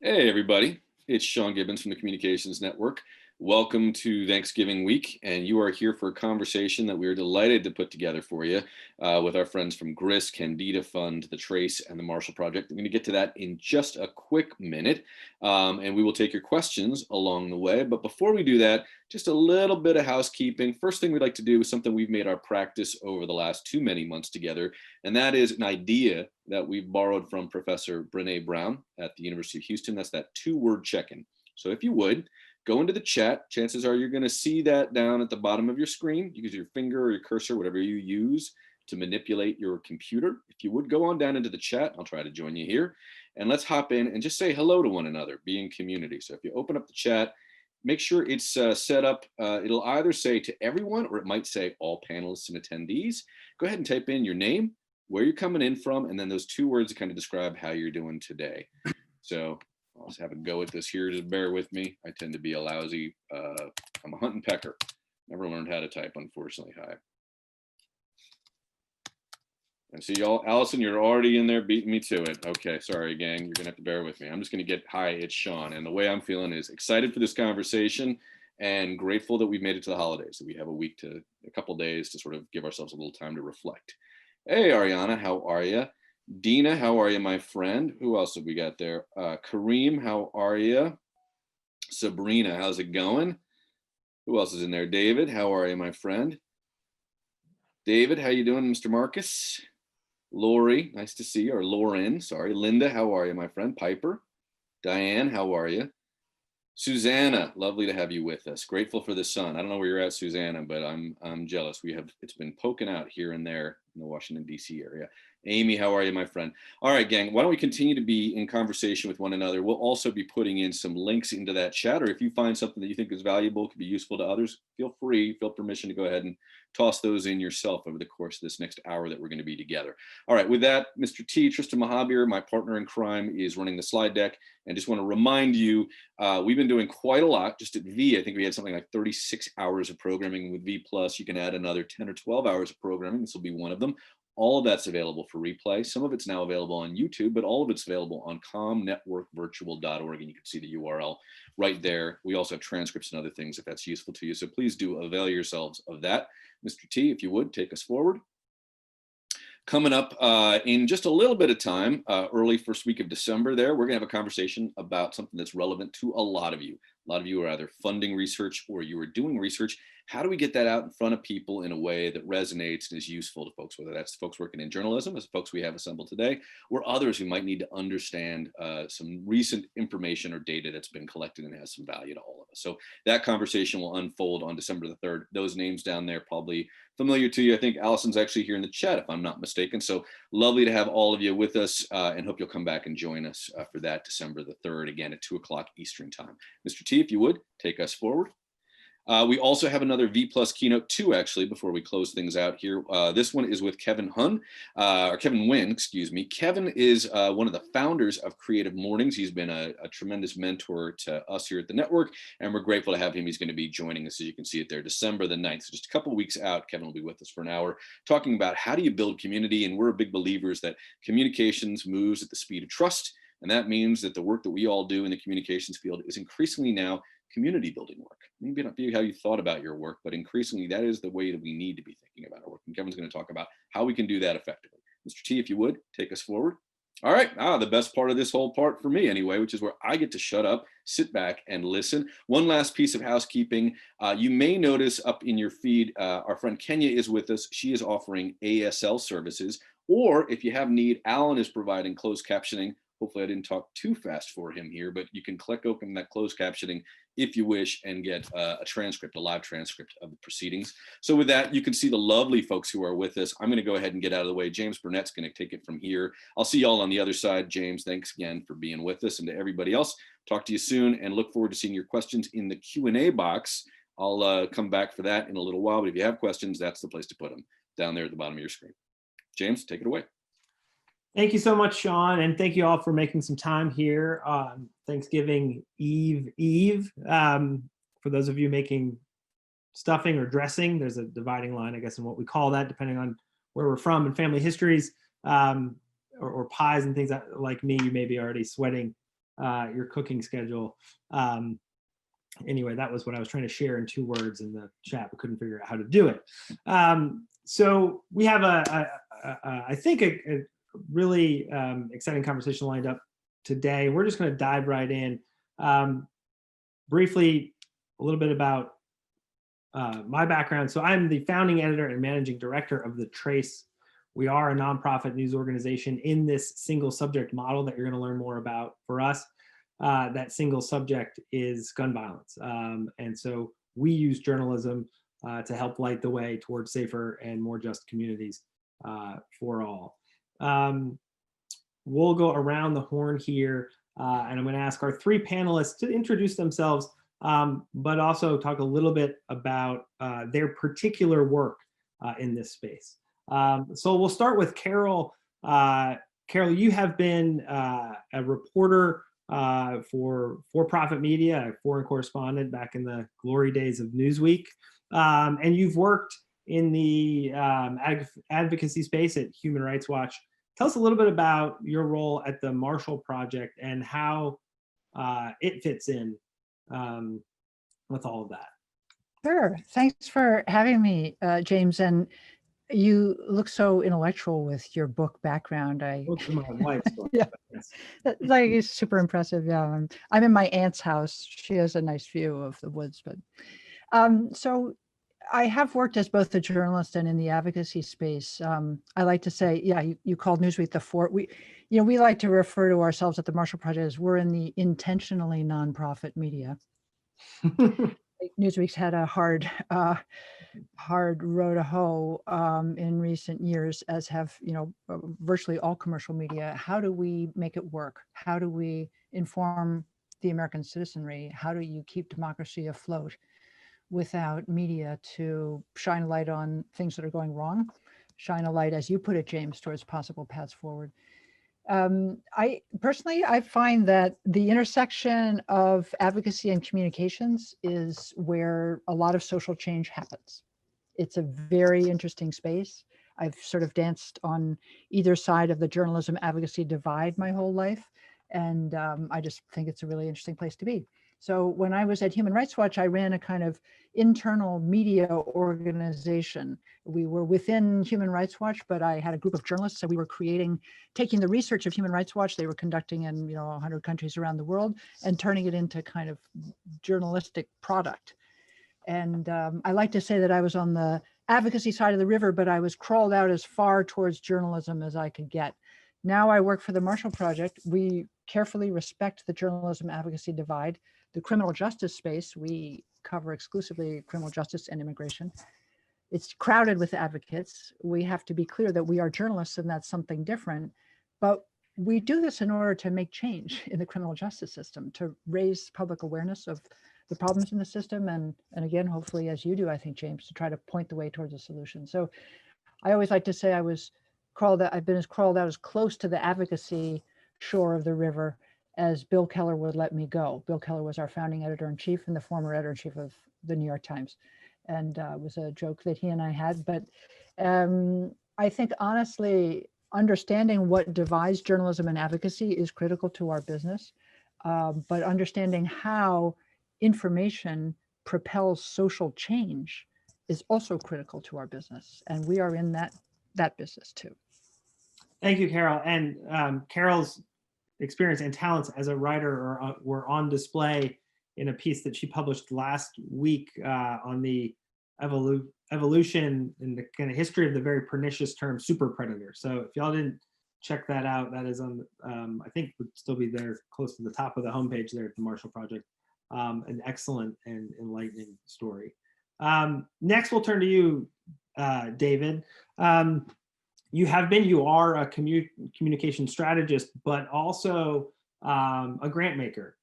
Hey, everybody. It's Sean Gibbons from the Communications Network. Welcome to Thanksgiving week, and you are here for a conversation that we are delighted to put together for you with our friends from GRIS, Candida Fund, the Trace, and the Marshall Project. I'm going to get to that in just a quick minute, and we will take your questions along the way. But before we do that, just a little bit of housekeeping. First thing we'd like to do is something we've made our practice over the last too many months together, and that is an idea that we've borrowed from Professor Brene Brown at the University of Houston. That's that two-word check-in. So if you would, go into the chat. Chances are you're going to see that down at the bottom of your screen. You use your finger or your cursor, whatever you use to manipulate your computer. If you would go on down into the chat, I'll try to join you here. And let's hop in and just say hello to one another, be in community. So if you open up the chat, make sure it's set up. It'll either say to everyone or it might say all panelists and attendees. Go ahead and type in your name, where you're coming in from, and then those two words that kind of describe how you're doing today. So I'll just have a go at this here. Just bear with me. I tend to be a lousy, I'm a hunting pecker. Never learned how to type, unfortunately. Hi. And see y'all, Allison, you're already in there beating me to it. Okay, sorry, gang. You're gonna have to bear with me. I'm just gonna get hi, it's Sean. And the way I'm feeling is excited for this conversation and grateful that we've made it to the holidays, that we have a couple days to sort of give ourselves a little time to reflect. Hey, Ariana, how are you? Dina, how are you, my friend? Who else have we got there? Kareem, how are you? Sabrina, how's it going? Who else is in there? David, how are you, my friend? David, how you doing, Mr. Marcus? Lori, nice to see you, or Lauren, sorry. Linda, how are you, my friend? Piper, Diane, how are you? Susanna, lovely to have you with us. Grateful for the sun. I don't know where you're at, Susanna, but I'm jealous. It's been poking out here and there in the Washington, D.C. area. Amy, how are you, my friend? All right, gang, why don't we continue to be in conversation with one another? We'll also be putting in some links into that chat, or if you find something that you think is valuable, could be useful to others, feel permission to go ahead and toss those in yourself over the course of this next hour that we're going to be together. All right, with that, Mr. T, Tristan Mahabir, my partner in crime, is running the slide deck. And just want to remind you, we've been doing quite a lot. Just at V, I think we had something like 36 hours of programming. With V Plus, you can add another 10 or 12 hours of programming. This will be one of them. All of that's available for replay. Some of it's now available on YouTube, but all of it's available on ComNetworkVirtual.org, and you can see the URL right there. We also have transcripts and other things if that's useful to you. So please do avail yourselves of that. Mr. T, if you would, take us forward. Coming up in just a little bit of time, early first week of December there, we're gonna have a conversation about something that's relevant to a lot of you. A lot of you are either funding research or you are doing research. How do we get that out in front of people in a way that resonates and is useful to folks, whether that's folks working in journalism, as folks we have assembled today, or others who might need to understand some recent information or data that's been collected and has some value to all of us. So that conversation will unfold on December the 3rd. Those names down there probably familiar to you. I think Allison's actually here in the chat, if I'm not mistaken. So lovely to have all of you with us and hope you'll come back and join us for that December the 3rd, again at 2 o'clock Eastern time. Mr. T, if you would, take us forward. We also have another V Plus keynote 2, actually, before we close things out here. This one is with Kevin Wynn, excuse me. Kevin is one of the founders of Creative Mornings. He's been a tremendous mentor to us here at the network, and we're grateful to have him. He's going to be joining us, as you can see it there, December the 9th. So just a couple of weeks out, Kevin will be with us for an hour, talking about how do you build community, and we're big believers that communications moves at the speed of trust, and that means that the work that we all do in the communications field is increasingly now community building work. Maybe not be how you thought about your work, but increasingly that is the way that we need to be thinking about our work. And Kevin's going to talk about how we can do that effectively. Mr. T, if you would, take us forward. All right, the best part of this whole part for me anyway, which is where I get to shut up, sit back and listen. One last piece of housekeeping. You may notice up in your feed, our friend Kenya is with us. She is offering ASL services, or if you have need, Alan is providing closed captioning. Hopefully I didn't talk too fast for him here, but you can click open that closed captioning if you wish and get a transcript, a live transcript of the proceedings. So with that, you can see the lovely folks who are with us. I'm going to go ahead and get out of the way. James Burnett's going to take it from here. I'll see y'all on the other side. James, thanks again for being with us, and to everybody else, talk to you soon and look forward to seeing your questions in the Q&A box. I'll come back for that in a little while, but if you have questions, that's the place to put them, down there at the bottom of your screen. James, take it away. Thank you so much, Sean, and thank you all for making some time here on Thanksgiving Eve. For those of you making stuffing or dressing, there's a dividing line, I guess, in what we call that, depending on where we're from and family histories, or pies and things like me, you may be already sweating your cooking schedule. Anyway, that was what I was trying to share in 2 words in the chat, but couldn't figure out how to do it. So we have I think a really exciting conversation lined up today. We're just going to dive right in. Briefly, a little bit about my background. So I'm the founding editor and managing director of The Trace. We are a nonprofit news organization in this single subject model that you're going to learn more about. For us, that single subject is gun violence. And so we use journalism to help light the way towards safer and more just communities for all. We'll go around the horn here, and I'm going to ask our 3 panelists to introduce themselves, but also talk a little bit about their particular work in this space. So we'll start with Carol. Carol, you have been a reporter for-profit media, a foreign correspondent back in the glory days of Newsweek, and you've worked in the advocacy space at Human Rights Watch. Tell us a little bit about your role at the Marshall Project and how it fits in with all of that. Sure. Thanks for having me, James. And you look so intellectual with your book background. My wife's book. Yeah, like it's super impressive. Yeah, I'm in my aunt's house. She has a nice view of the woods. But so I have worked as both a journalist and in the advocacy space. I like to say, yeah, you called Newsweek the fort. We like to refer to ourselves at the Marshall Project as we're in the intentionally nonprofit media. Newsweek's had a hard row to hoe in recent years, as have virtually all commercial media. How do we make it work? How do we inform the American citizenry? How do you keep democracy afloat without media to shine a light on things that are going wrong, shine a light, as you put it, James, towards possible paths forward? I find that the intersection of advocacy and communications is where a lot of social change happens. It's a very interesting space. I've sort of danced on either side of the journalism advocacy divide my whole life. And I just think it's a really interesting place to be. So when I was at Human Rights Watch, I ran a kind of internal media organization. We were within Human Rights Watch, but I had a group of journalists. So we were taking the research of Human Rights Watch they were conducting in 100 countries around the world and turning it into kind of journalistic product. And I like to say that I was on the advocacy side of the river, but I was crawled out as far towards journalism as I could get. Now I work for the Marshall Project. We carefully respect the journalism advocacy divide. The criminal justice space, we cover exclusively criminal justice and immigration. It's crowded with advocates. We have to be clear that we are journalists and that's something different. But we do this in order to make change in the criminal justice system, to raise public awareness of the problems in the system. And again, hopefully, as you do, I think, James, to try to point the way towards a solution. So I always like to say I've been crawled out as close to the advocacy shore of the river as Bill Keller would let me go. Bill Keller was our founding editor-in-chief and the former editor-in-chief of the New York Times. And it was a joke that he and I had. But I think, honestly, understanding what divides journalism and advocacy is critical to our business. But understanding how information propels social change is also critical to our business. And we are in that business too. Thank you, Carol. And Carol's experience and talents as a writer were on display in a piece that she published last week on the evolution and the kind of history of the very pernicious term super predator. So if y'all didn't check that out, that is on, I think would still be there close to the top of the homepage there at the Marshall Project. An excellent and enlightening story. Next, we'll turn to you, David. You are a communication strategist, but also a grant maker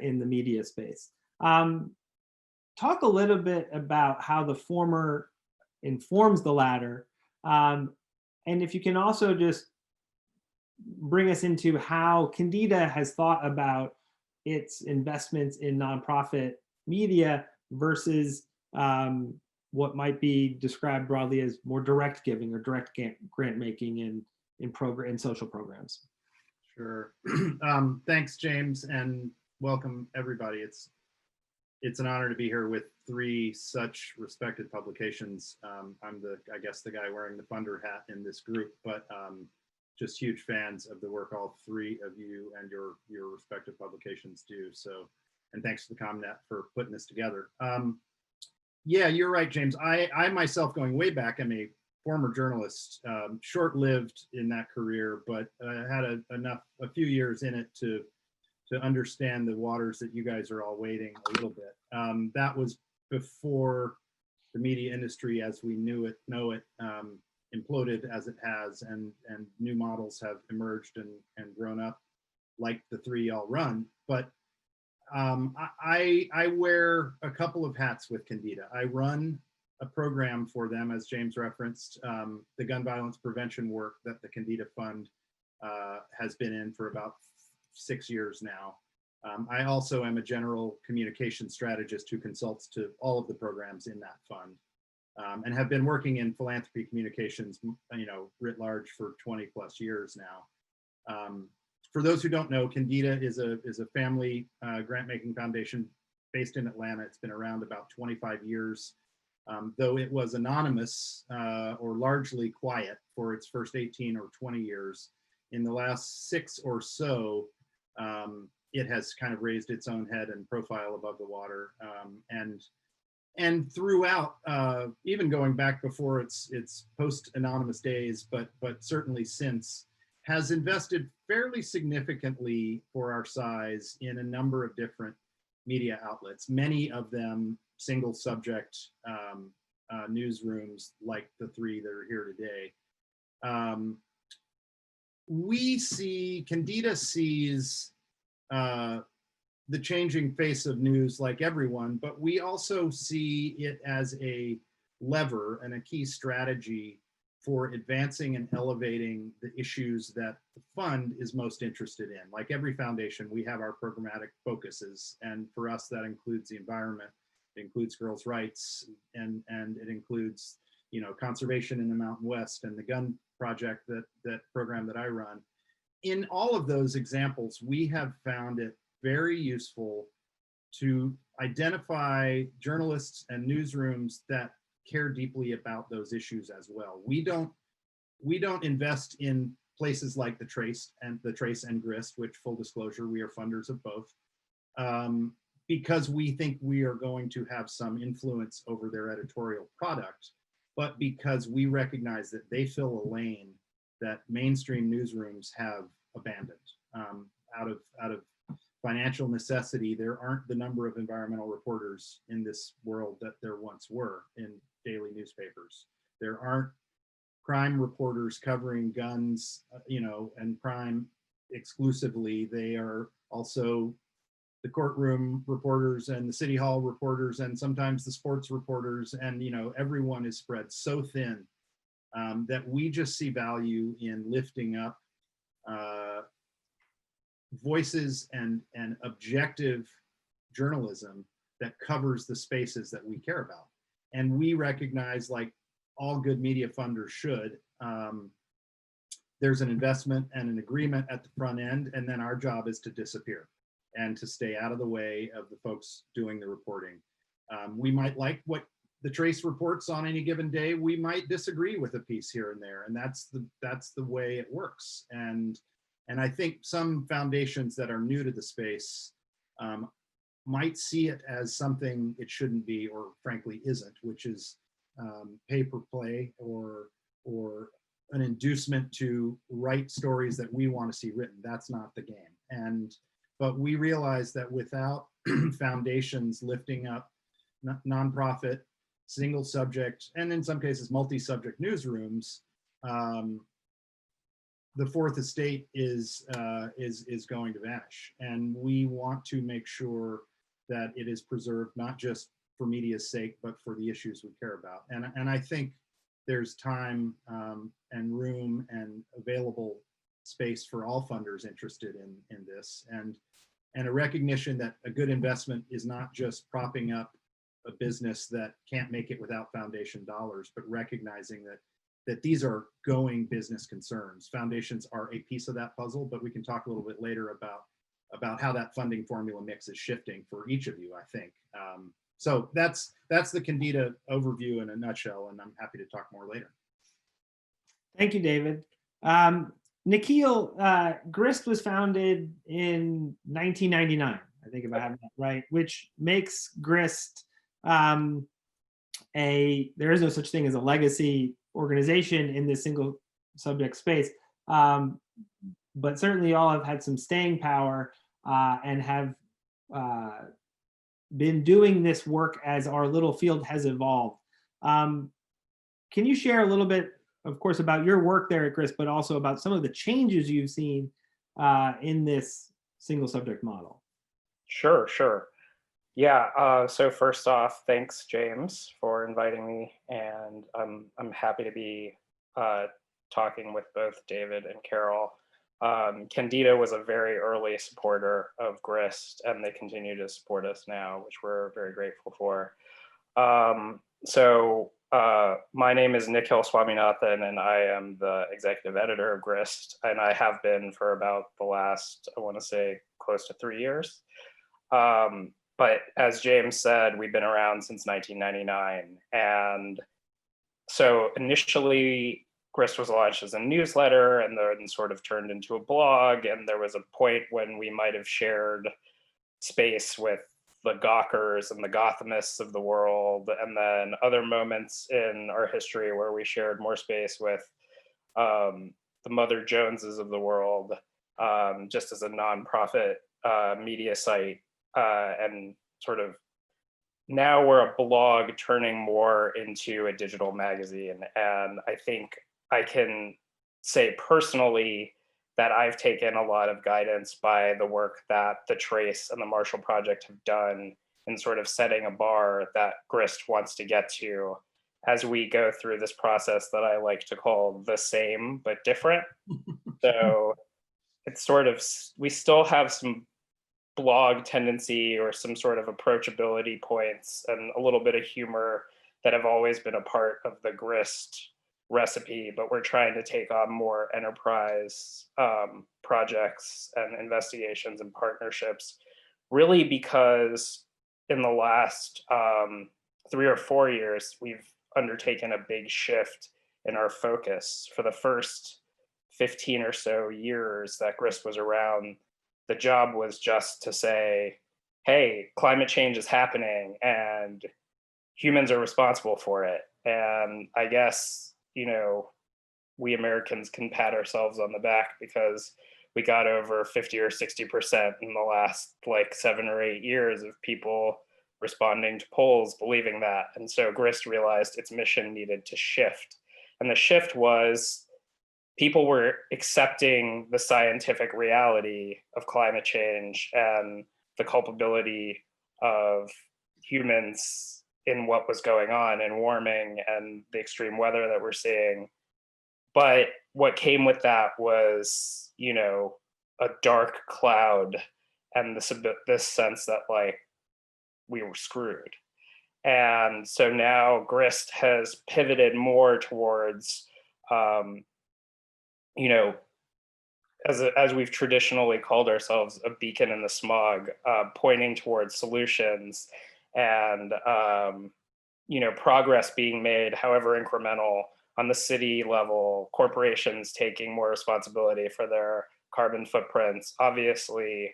in the media space. Talk a little bit about how the former informs the latter. And if you can also just bring us into how Candida has thought about its investments in nonprofit media versus what might be described broadly as more direct giving or direct grant making in social programs. Sure. Thanks, James, and welcome everybody. It's an honor to be here with three such respected publications. I'm I guess the guy wearing the funder hat in this group, but just huge fans of the work all three of you and your respective publications do. So, and thanks to the ComNet for putting this together. Yeah, you're right, James. I myself, going way back, am a former journalist, short-lived in that career, but had a few years in it to understand the waters that you guys are all wading a little bit. That was before the media industry as we know it imploded as it has, and new models have emerged and grown up like the three y'all run. But I wear a couple of hats with Candida. I run a program for them, as James referenced, the gun violence prevention work that the Candida Fund has been in for about 6 years now. I also am a general communication strategist who consults to all of the programs in that fund, and have been working in philanthropy communications, writ large for 20 plus years now. For those who don't know, Candida is a family grant-making foundation based in Atlanta. It's been around about 25 years. Though it was anonymous or largely quiet for its first 18 or 20 years, in the last 6 or so, it has kind of raised its own head and profile above the water. And throughout, even going back before its post-anonymous days, but certainly since, has invested fairly significantly for our size in a number of different media outlets, many of them single subject newsrooms like the three that are here today. Candida sees the changing face of news like everyone, but we also see it as a lever and a key strategy for advancing and elevating the issues that the fund is most interested in. Like every foundation, we have our programmatic focuses, and for us that includes the environment, it includes girls' rights, and it includes conservation in the Mountain West and the gun project, that program that I run. In all of those examples, we have found it very useful to identify journalists and newsrooms that care deeply about those issues as well. We don't invest in places like the Trace and Grist, which, full disclosure, we are funders of both, because we think we are going to have some influence over their editorial product, but because we recognize that they fill a lane that mainstream newsrooms have abandoned. Out of financial necessity, there aren't the number of environmental reporters in this world that there once were in daily newspapers. There aren't crime reporters covering guns, and crime exclusively. They are also the courtroom reporters and the city hall reporters and sometimes the sports reporters, and everyone is spread so thin that we just see value in lifting up voices and objective journalism that covers the spaces that we care about. And we recognize, like all good media funders should, there's an investment and an agreement at the front end, and then our job is to disappear and to stay out of the way of the folks doing the reporting. We might like what the Trace reports on any given day. We might disagree with a piece here and there, and that's the way it works. And I think some foundations that are new to the space might see it as something it shouldn't be, or frankly isn't, which is pay-per-play or an inducement to write stories that we want to see written. That's not the game. But we realize that without foundations lifting up nonprofit, single subject, and in some cases multi-subject newsrooms, the fourth estate is going to vanish. And we want to make sure that it is preserved, not just for media's sake, but for the issues we care about. And I think there's time and room and available space for all funders interested in this, and a recognition that a good investment is not just propping up a business that can't make it without foundation dollars, but recognizing that that these are going business concerns. Foundations are a piece of that puzzle, but we can talk a little bit later about how that funding formula mix is shifting for each of you, I think. So that's the Candida overview in a nutshell, and I'm happy to talk more later. Thank you, David. Nikhil, GRIST was founded in 1999, I think, if I have that right, which makes GRIST there is no such thing as a legacy organization in this single subject space, but certainly all have had some staying power and have been doing this work as our little field has evolved. Can you share a little bit, of course, about your work there at GRIST, but also about some of the changes you've seen in this single subject model? Sure. Yeah, so first off, thanks, James, for inviting me, and I'm happy to be talking with both David and Carol. Candida was a very early supporter of GRIST, and they continue to support us now, which we're very grateful for. My name is Nikhil Swaminathan, and I am the executive editor of GRIST, and I have been for about the last, I want to say, close to 3 years. But as James said, we've been around since 1999. And so initially, GRIST was launched as a newsletter and then sort of turned into a blog. And there was a point when we might have shared space with the Gawkers and the Gothamists of the world. And then other moments in our history where we shared more space with the Mother Joneses of the world, just as a nonprofit media site. And sort of now we're a blog turning more into a digital magazine. And I think I can say personally that I've taken a lot of guidance by the work that the Trace and the Marshall Project have done in sort of setting a bar that GRIST wants to get to as we go through this process that I like to call the same but different. So it's sort of, we still have some blog tendency or some sort of approachability points and a little bit of humor that have always been a part of the GRIST recipe, but we're trying to take on more enterprise projects and investigations and partnerships, really because in the last 3 or 4 years, we've undertaken a big shift in our focus. For the first 15 or so years that GRIST was around, the job was just to say, hey, climate change is happening and humans are responsible for it. And I guess, you know, we Americans can pat ourselves on the back because we got over 50 or 60% in the last like 7 or 8 years of people responding to polls believing that. And so GRIST realized its mission needed to shift. And the shift was people were accepting the scientific reality of climate change and the culpability of humans in what was going on in warming and the extreme weather that we're seeing. But what came with that was, you know, a dark cloud and this sense that like we were screwed. And so now GRIST has pivoted more towards you know, as we've traditionally called ourselves, a beacon in the smog, pointing towards solutions and, you know, progress being made, however incremental, on the city level, corporations taking more responsibility for their carbon footprints, obviously,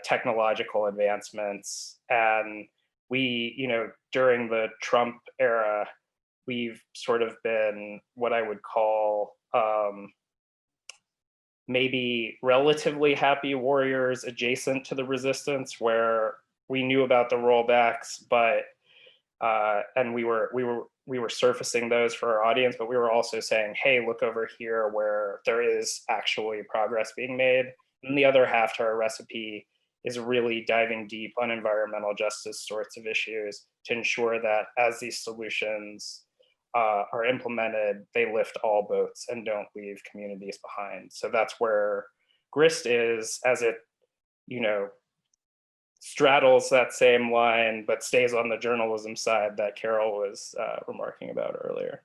technological advancements. And we, you know, during the Trump era, we've sort of been what I would call maybe relatively happy warriors adjacent to the resistance, where we knew about the rollbacks, but and we were surfacing those for our audience, but we were also saying, hey, look over here where there is actually progress being made. And the other half to our recipe is really diving deep on environmental justice sorts of issues to ensure that as these solutions are implemented, they lift all boats and don't leave communities behind. So that's where GRIST is, as it, you know, straddles that same line, but stays on the journalism side that Carol was remarking about earlier.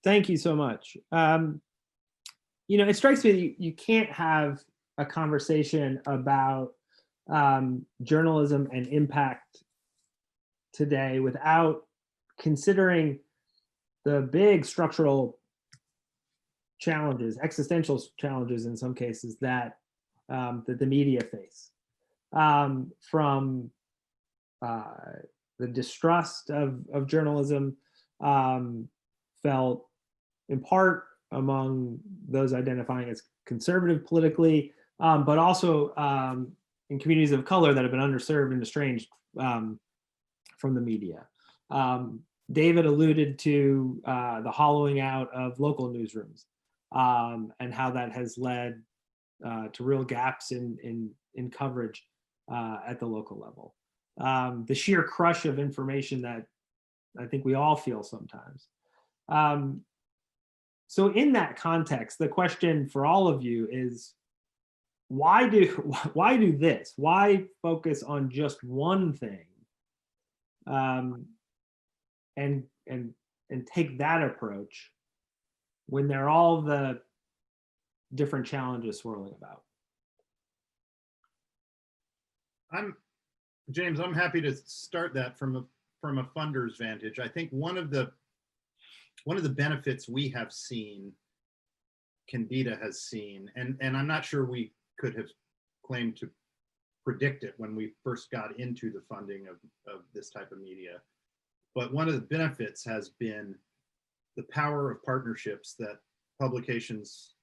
Thank you so much. You know, it strikes me that you can't have a conversation about journalism and impact today without considering the big structural challenges, existential challenges in some cases that that the media face, from the distrust of journalism felt in part among those identifying as conservative politically, but also in communities of color that have been underserved and estranged from the media. David alluded to the hollowing out of local newsrooms and how that has led to real gaps in coverage at the local level. The sheer crush of information that I think we all feel sometimes. So in that context, the question for all of you is, why do this? Why focus on just one thing and take that approach when there are all the different challenges swirling about? James, I'm happy to start that from a funder's vantage. I think one of the benefits we have seen, Candida has seen, and I'm not sure we could have claimed to predict it when we first got into the funding of this type of media. But one of the benefits has been the power of partnerships that publications,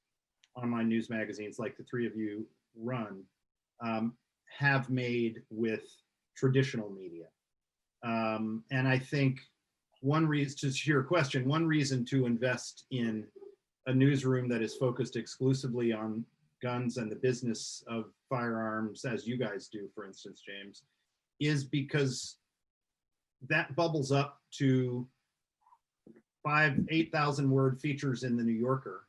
online news magazines like the three of you run, have made with traditional media. And I think one reason, to your question, one reason to invest in a newsroom that is focused exclusively on guns and the business of firearms, as you guys do, for instance, James, is because that bubbles up to 8,000 word features in the New Yorker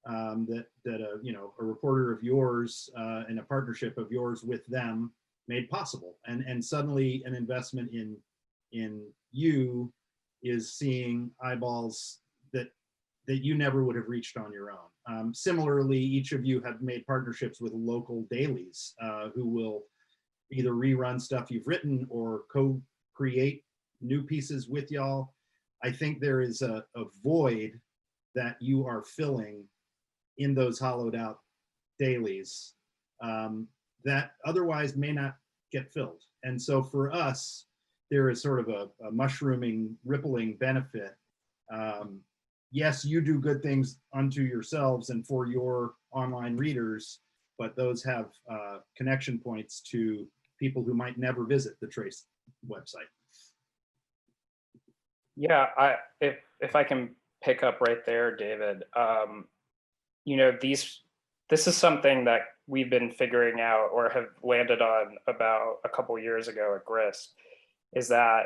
that a reporter of yours and a partnership of yours with them made possible, and suddenly an investment in you is seeing eyeballs that you never would have reached on your own. Similarly, each of you have made partnerships with local dailies who will either rerun stuff you've written or co-create new pieces with y'all. I think there is a void that you are filling in those hollowed out dailies that otherwise may not get filled. And so for us, there is sort of a mushrooming, rippling benefit. Yes, you do good things unto yourselves and for your online readers, but those have connection points to people who might never visit the Trace website. Yeah, if I can pick up right there, David, this is something that we've been figuring out or have landed on about a couple years ago at Grist, is that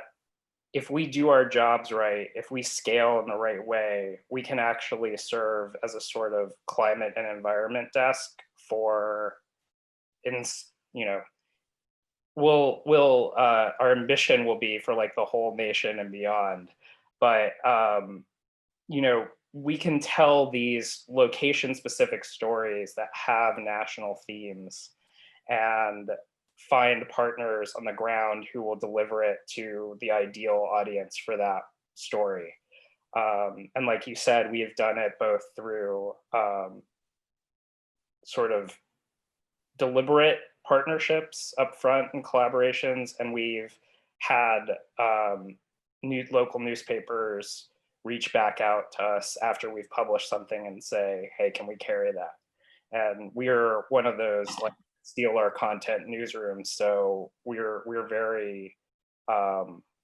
if we do our jobs right, if we scale in the right way, we can actually serve as a sort of climate and environment desk for, our ambition will be for like the whole nation and beyond. But, we can tell these location-specific stories that have national themes and find partners on the ground who will deliver it to the ideal audience for that story. And like you said, we have done it both through sort of deliberate partnerships up front and collaborations, and we've had local newspapers reach back out to us after we've published something and say, hey, can we carry that? And we're one of those like steal our content newsrooms. So we're very,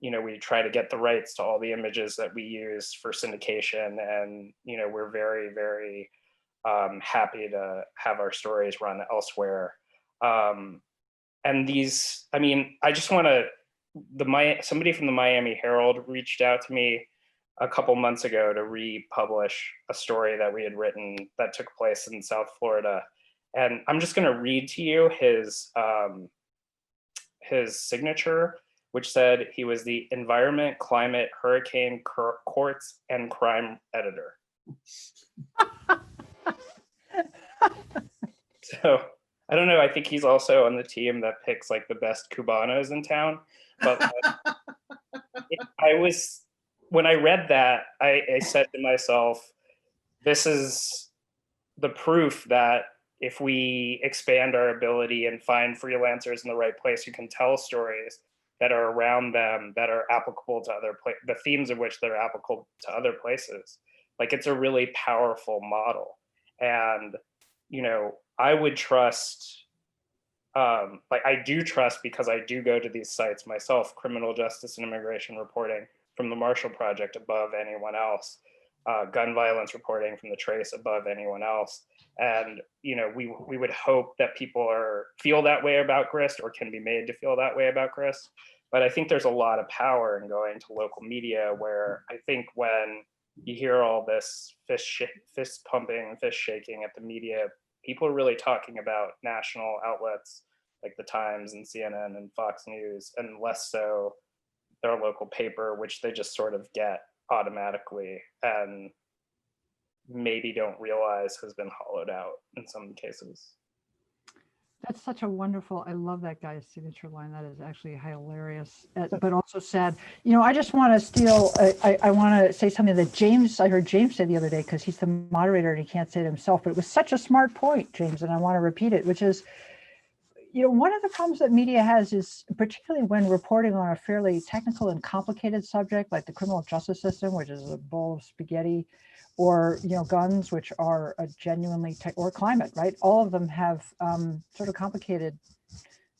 we try to get the rights to all the images that we use for syndication. And, we're very, very happy to have our stories run elsewhere. And these, I just want to, somebody from the Miami Herald reached out to me a couple months ago to republish a story that we had written that took place in South Florida. And I'm just going to read to you his signature, which said he was the Environment, Climate, Hurricane, Courts, and Crime editor. So I don't know. I think he's also on the team that picks like the best Cubanos in town. But like, when I read that, I said to myself, this is the proof that if we expand our ability and find freelancers in the right place who can tell stories that are around them, that are applicable to other places, the themes of which they're applicable to other places, like it's a really powerful model. And, you know, I would trust, like I do trust, because I do go to these sites myself, criminal justice and immigration reporting from the Marshall Project above anyone else, gun violence reporting from the Trace above anyone else. And, you know, we would hope that people feel that way about Grist, or can be made to feel that way about Grist. But I think there's a lot of power in going to local media, where I think when you hear all this fist pumping, fist shaking at the media, people are really talking about national outlets like the Times and CNN and Fox News, and less so their local paper, which they just sort of get automatically and maybe don't realize has been hollowed out in some cases. That's such a wonderful, I love that guy's signature line. That is actually hilarious, but also sad. You know, I just want to steal, I want to say something that I heard James say the other day, because he's the moderator and he can't say it himself, but it was such a smart point, James, and I want to repeat it, which is, you know, one of the problems that media has is, particularly when reporting on a fairly technical and complicated subject like the criminal justice system, which is a bowl of spaghetti, or, you know, guns, which are a genuinely, or climate, right? All of them have sort of complicated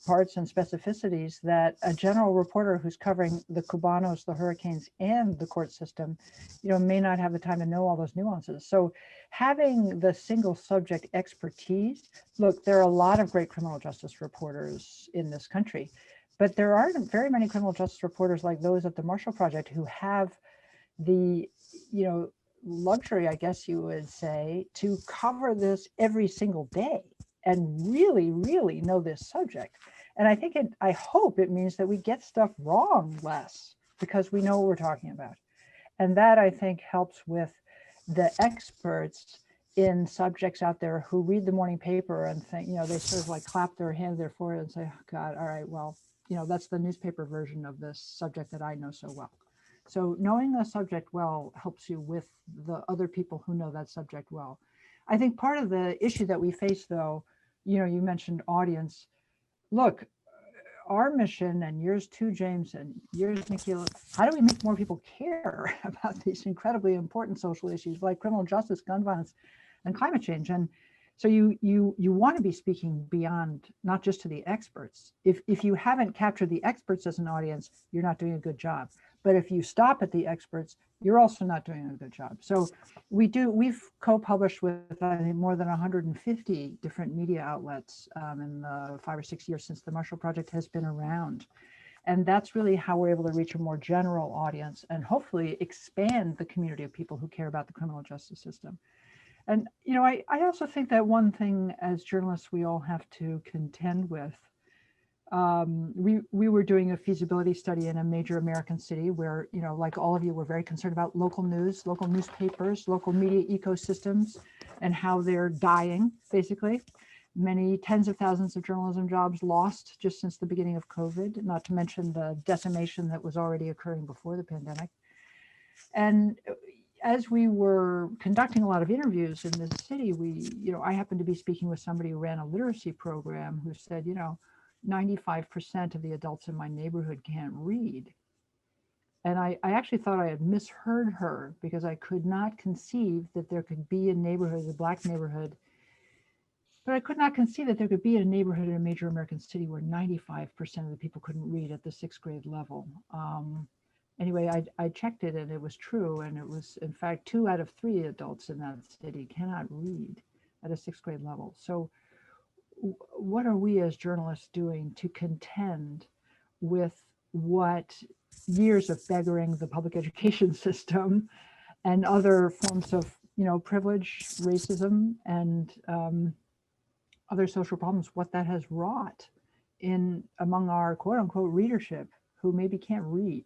parts and specificities that a general reporter who's covering the Cubanos, the hurricanes, and the court system, you know, may not have the time to know all those nuances. So having the single subject expertise, look, there are a lot of great criminal justice reporters in this country, but there aren't very many criminal justice reporters like those at the Marshall Project who have the, you know, luxury, I guess you would say, to cover this every single day and really, really know this subject. And I think I hope it means that we get stuff wrong less, because we know what we're talking about. And that, I think, helps with the experts in subjects out there who read the morning paper and think, you know, they sort of like clap their hand, their forehead, and say, oh, God, all right, well, you know, that's the newspaper version of this subject that I know so well. So knowing the subject well helps you with the other people who know that subject well. I think part of the issue that we face, though, you know, you mentioned audience. Look, our mission, and yours too, James, and yours, Nikhil, how do we make more people care about these incredibly important social issues like criminal justice, gun violence, and climate change? And so you want to be speaking beyond, not just to the experts. If you haven't captured the experts as an audience, you're not doing a good job. But if you stop at the experts, you're also not doing a good job. So we've co-published with, I think, more than 150 different media outlets in the 5 or 6 years since the Marshall Project has been around. And that's really how we're able to reach a more general audience and hopefully expand the community of people who care about the criminal justice system. And, you know, I also think that one thing as journalists we all have to contend with, we were doing a feasibility study in a major American city where, you know, like all of you, were very concerned about local news, local newspapers, local media ecosystems, and how they're dying, basically. Many tens of thousands of journalism jobs lost just since the beginning of COVID, not to mention the decimation that was already occurring before the pandemic. And as we were conducting a lot of interviews in this city, I happened to be speaking with somebody who ran a literacy program who said, you know, 95% of the adults in my neighborhood can't read. And I actually thought I had misheard her, because I could not conceive that there could be a neighborhood, a Black neighborhood, but I could not conceive that there could be a neighborhood in a major American city where 95% of the people couldn't read at the 6th grade level. Anyway, I checked it and it was true. And it was, in fact, 2 out of 3 adults in that city cannot read at a 6th grade level. So what are we as journalists doing to contend with what years of beggaring the public education system and other forms of, you know, privilege, racism, and other social problems, what that has wrought among our quote unquote readership who maybe can't read?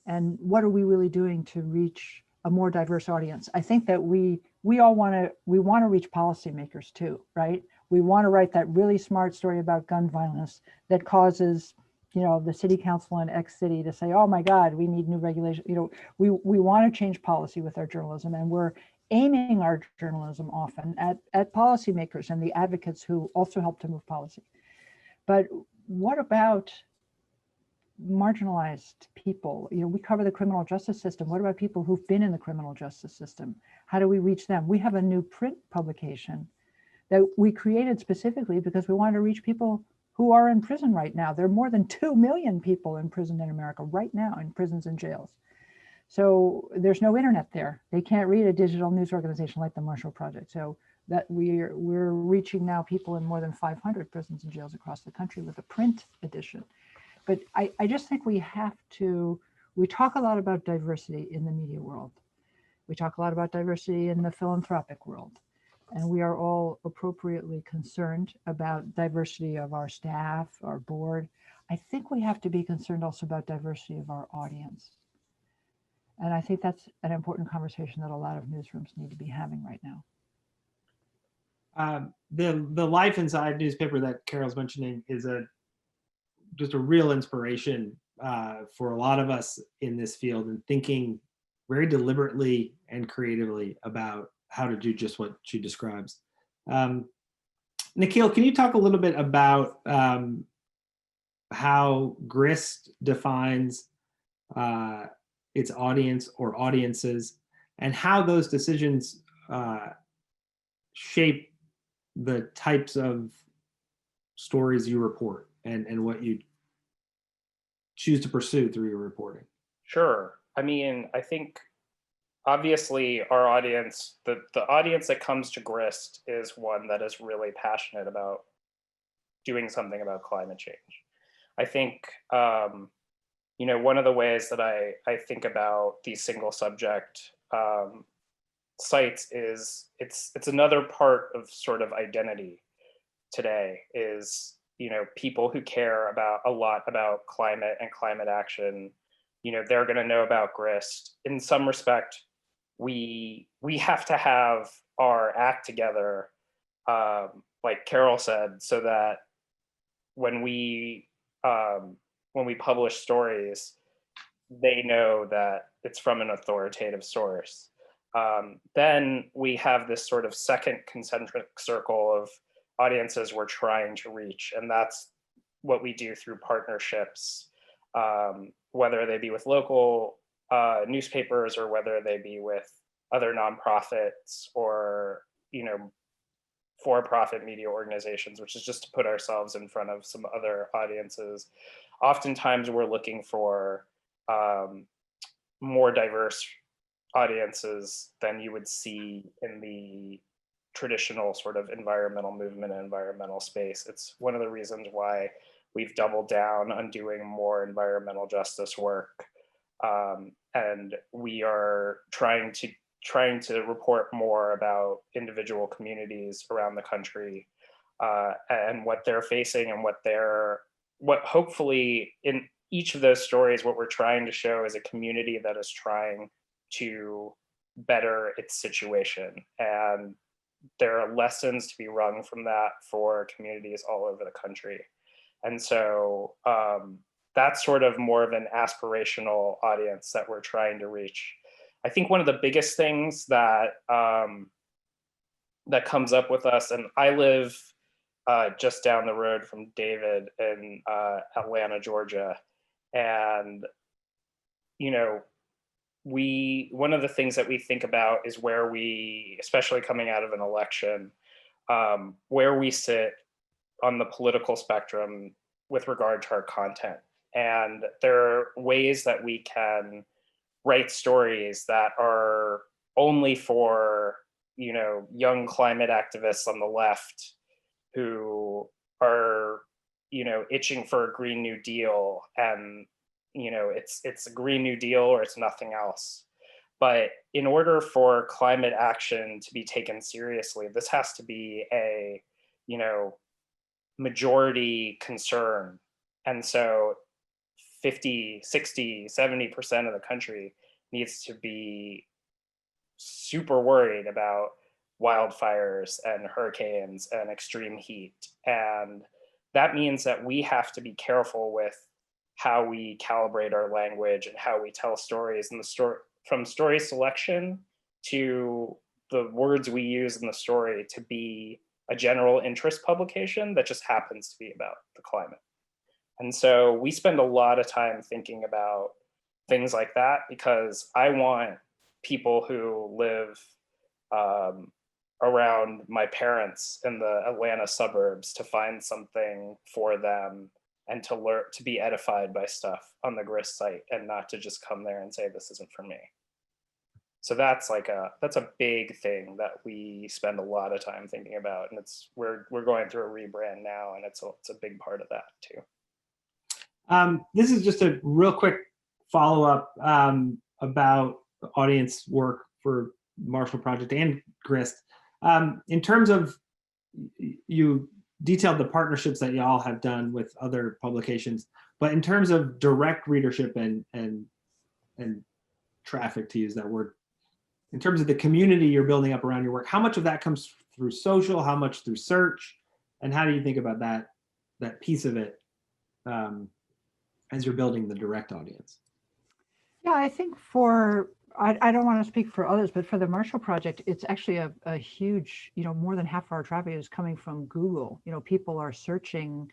And what are we really doing to reach a more diverse audience. I think that we all want to reach policymakers too, right? We want to write that really smart story about gun violence that causes, you know, the city council in X city to say, oh my God, we need new regulation. You know, we want to change policy with our journalism, and we're aiming our journalism often at policymakers and the advocates who also help to move policy. But what about marginalized people? You know, we cover the criminal justice system. What about people who've been in the criminal justice system? How do we reach them? We have a new print publication that we created specifically because we wanted to reach people who are in prison right now. There are more than 2 million people in prison in America right now, in prisons and jails. So there's no internet there. They can't read a digital news organization like the Marshall Project. So that we're reaching now people in more than 500 prisons and jails across the country with a print edition. But I just think we talk a lot about diversity in the media world. We talk a lot about diversity in the philanthropic world. And we are all appropriately concerned about diversity of our staff, our board. I think we have to be concerned also about diversity of our audience. And I think that's an important conversation that a lot of newsrooms need to be having right now. The Life Inside newspaper that Carol's mentioning is just a real inspiration for a lot of us in this field, and thinking very deliberately and creatively about how to do just what she describes. Nikhil, can you talk a little bit about how Grist defines its audience or audiences, and how those decisions shape the types of stories you report and what you choose to pursue through your reporting? Sure. I mean, I think obviously our audience, the audience that comes to Grist is one that is really passionate about doing something about climate change. I think, you know, one of the ways that I think about these single subject sites is it's another part of sort of identity today, is, you know, people who care about a lot about climate and climate action, you know, they're going to know about Grist. In some respect, we have to have our act together, like Carol said, so that when we publish stories, they know that it's from an authoritative source. Then we have this sort of second concentric circle of audiences we're trying to reach, and that's what we do through partnerships, whether they be with local newspapers or whether they be with other nonprofits or, you know, for-profit media organizations, which is just to put ourselves in front of some other audiences. Oftentimes we're looking for more diverse audiences than you would see in the traditional sort of environmental movement and environmental space. It's one of the reasons why we've doubled down on doing more environmental justice work. And we are trying to report more about individual communities around the country and what they're facing, and what hopefully in each of those stories, what we're trying to show is a community that is trying to better its situation. And there are lessons to be wrung from that for communities all over the country. And so that's sort of more of an aspirational audience that we're trying to reach. I think one of the biggest things that that comes up with us, and I live just down the road from David in Atlanta, Georgia, and you know, one of the things that we think about is where we, especially coming out of an election, where we sit on the political spectrum with regard to our content. And there are ways that we can write stories that are only for, you know, young climate activists on the left who are, you know, itching for a Green New Deal, and you know, it's a Green New Deal or it's nothing else. But in order for climate action to be taken seriously, this has to be a, you know, majority concern. And so 50, 60, 70% of the country needs to be super worried about wildfires and hurricanes and extreme heat. And that means that we have to be careful with how we calibrate our language and how we tell stories, and from story selection to the words we use in the story to be a general interest publication that just happens to be about the climate. And so we spend a lot of time thinking about things like that, because I want people who live around my parents in the Atlanta suburbs to find something for them and to learn, to be edified by stuff on the Grist site, and not to just come there and say, this isn't for me. So that's a big thing that we spend a lot of time thinking about, and we're going through a rebrand now, and it's a big part of that too. This is just a real quick follow-up about audience work for Marshall Project and Grist. In terms of, you detailed the partnerships that y'all have done with other publications, but in terms of direct readership and traffic, to use that word, in terms of the community you're building up around your work, how much of that comes through social, how much through search, and how do you think about that piece of it as you're building the direct audience? Yeah, I think I don't want to speak for others, but for the Marshall Project, it's actually a huge, more than half of our traffic is coming from Google. People are searching,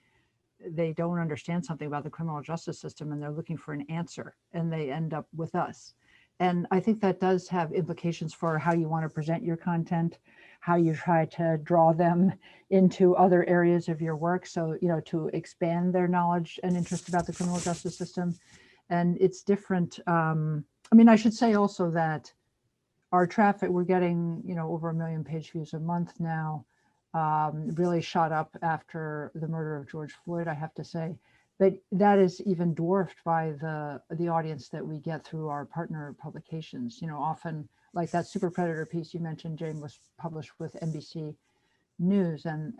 they don't understand something about the criminal justice system and they're looking for an answer, and they end up with us. And I think that does have implications for how you want to present your content, how you try to draw them into other areas of your work. So, to expand their knowledge and interest about the criminal justice system. And it's different. I should say also that our traffic, we're getting, over 1 million page views a month now, really shot up after the murder of George Floyd, I have to say. But that is even dwarfed by the audience that we get through our partner publications. Often, like that Super Predator piece you mentioned, Jane, was published with NBC News, and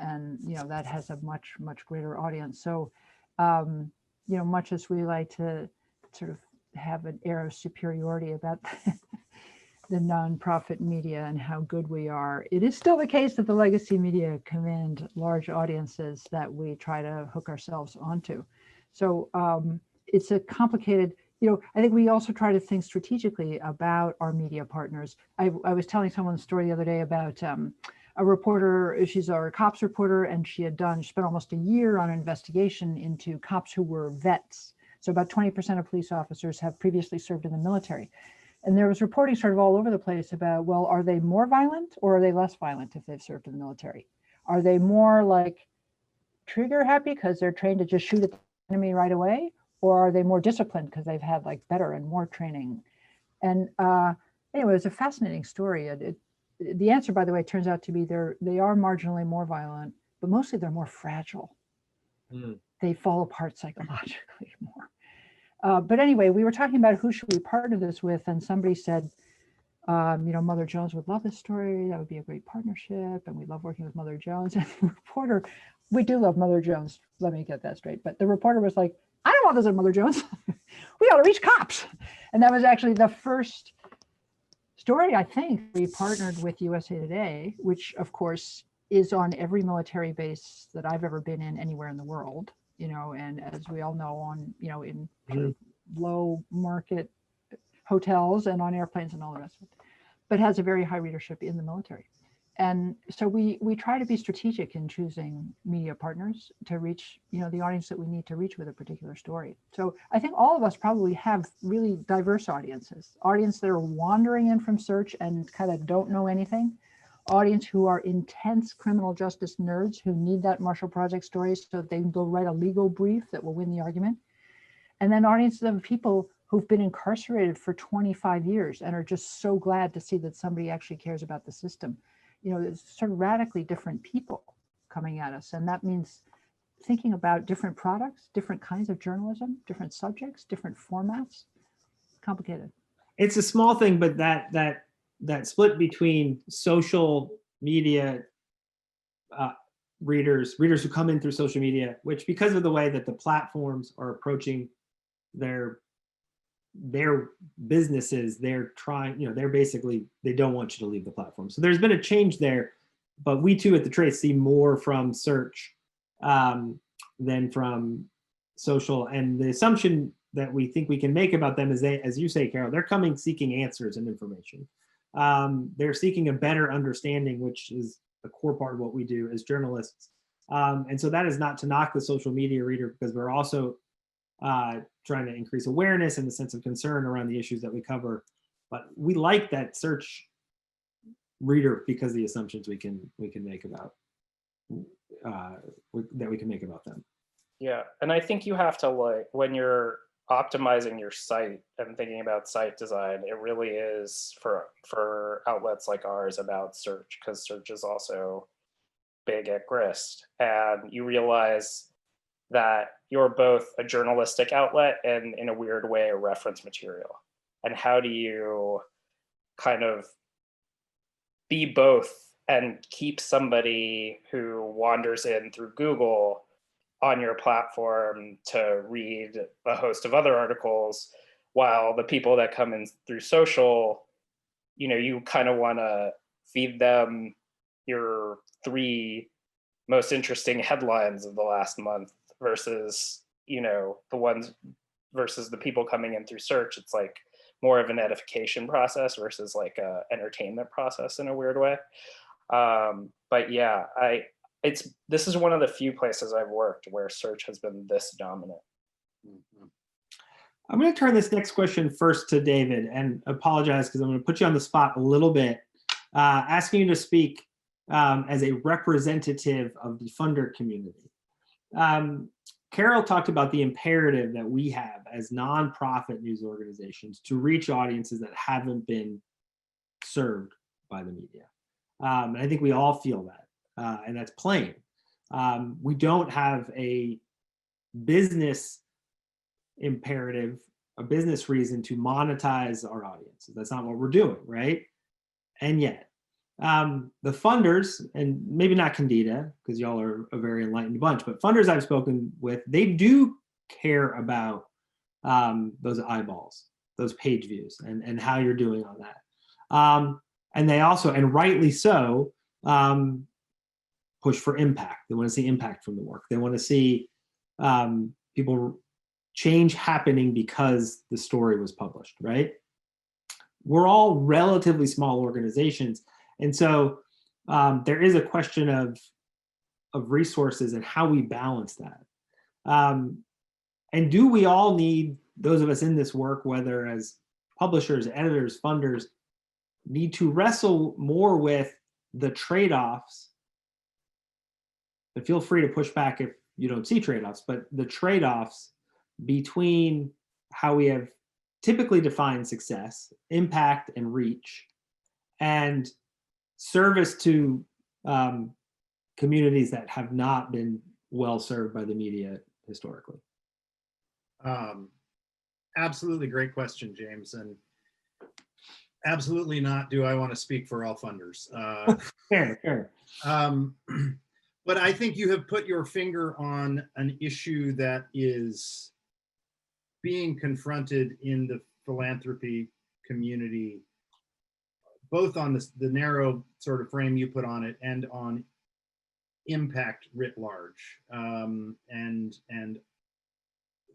that has a much greater audience. So, much as we like to sort of have an air of superiority about the nonprofit media and how good we are, it is still the case that the legacy media command large audiences that we try to hook ourselves onto. So it's a complicated, I think we also try to think strategically about our media partners. I was telling someone a story the other day about a reporter, she's our cops reporter, and she spent almost a year on an investigation into cops who were vets. So about 20% of police officers have previously served in the military. And there was reporting sort of all over the place about, well, are they more violent or are they less violent if they've served in the military? Are they more like trigger happy because they're trained to just shoot at the enemy right away? Or are they more disciplined because they've had like better and more training? And anyway, it's a fascinating story. The answer, by the way, turns out to be they are marginally more violent, but mostly they're more fragile. Mm. They fall apart psychologically more. But anyway, we were talking about who should we partner this with, and somebody said, Mother Jones would love this story. That would be a great partnership, and we love working with Mother Jones. And the reporter, we do love Mother Jones. Let me get that straight. But the reporter was like, I don't want this at Mother Jones. We ought to reach cops. And that was actually the first story, I think, we partnered with USA Today, which of course is on every military base that I've ever been in anywhere in the world. And as we all know, on, in sort of low market hotels and on airplanes and all the rest of it, but has a very high readership in the military. And so we try to be strategic in choosing media partners to reach, the audience that we need to reach with a particular story. So I think all of us probably have really diverse audiences that are wandering in from search and kind of don't know anything. Audience who are intense criminal justice nerds who need that Marshall Project story so that they can go write a legal brief that will win the argument. And then audiences of people who've been incarcerated for 25 years and are just so glad to see that somebody actually cares about the system. It's sort of radically different people coming at us. And that means thinking about different products, different kinds of journalism, different subjects, different formats. Complicated. It's a small thing, but that split between social media readers who come in through social media, which because of the way that the platforms are approaching their their businesses, they're trying, they're basically, they don't want you to leave the platform. So there's been a change there, but we too at the Trace see more from search than from social. And the assumption that we think we can make about them is they, as you say, Carol, they're coming seeking answers and information. They're seeking a better understanding, which is a core part of what we do as journalists. And so that is not to knock the social media reader, because we're also trying to increase awareness and the sense of concern around the issues that we cover. But we like that search reader because of the assumptions we can make about that we can make about them. Yeah, and I think you have to, like, when you're optimizing your site and thinking about site design, it really is for outlets like ours about search, because search is also big at Grist, and you realize that you're both a journalistic outlet and, in a weird way, a reference material. And how do you kind of be both and keep somebody who wanders in through Google on your platform to read a host of other articles, while the people that come in through social, you kind of want to feed them your 3 most interesting headlines of the last month versus, the ones versus the people coming in through search. It's like more of an edification process versus like a entertainment process in a weird way. But yeah, this is one of the few places I've worked where search has been this dominant. I'm going to turn this next question first to David, and apologize because I'm going to put you on the spot a little bit, asking you to speak as a representative of the funder community. Carol talked about the imperative that we have as nonprofit news organizations to reach audiences that haven't been served by the media. And I think we all feel that, and that's plain. We don't have a business imperative, a business reason to monetize our audiences. That's not what we're doing, right? And yet, the funders, and maybe not Candida, because y'all are a very enlightened bunch, but funders I've spoken with, they do care about those eyeballs, those page views, and how you're doing on that. And they also, and rightly so, push for impact. They want to see impact from the work. They want to see people change happening because the story was published, right? We're all relatively small organizations. And so there is a question of resources and how we balance that. And do we all need, those of us in this work, whether as publishers, editors, funders, need to wrestle more with the trade-offs? But feel free to push back if you don't see trade-offs, but the trade-offs between how we have typically defined success, impact, and reach, and service to communities that have not been well served by the media historically. Absolutely great question, James. And absolutely not do I want to speak for all funders. Sure. But I think you have put your finger on an issue that is being confronted in the philanthropy community, both on the narrow sort of frame you put on it and on impact writ large. And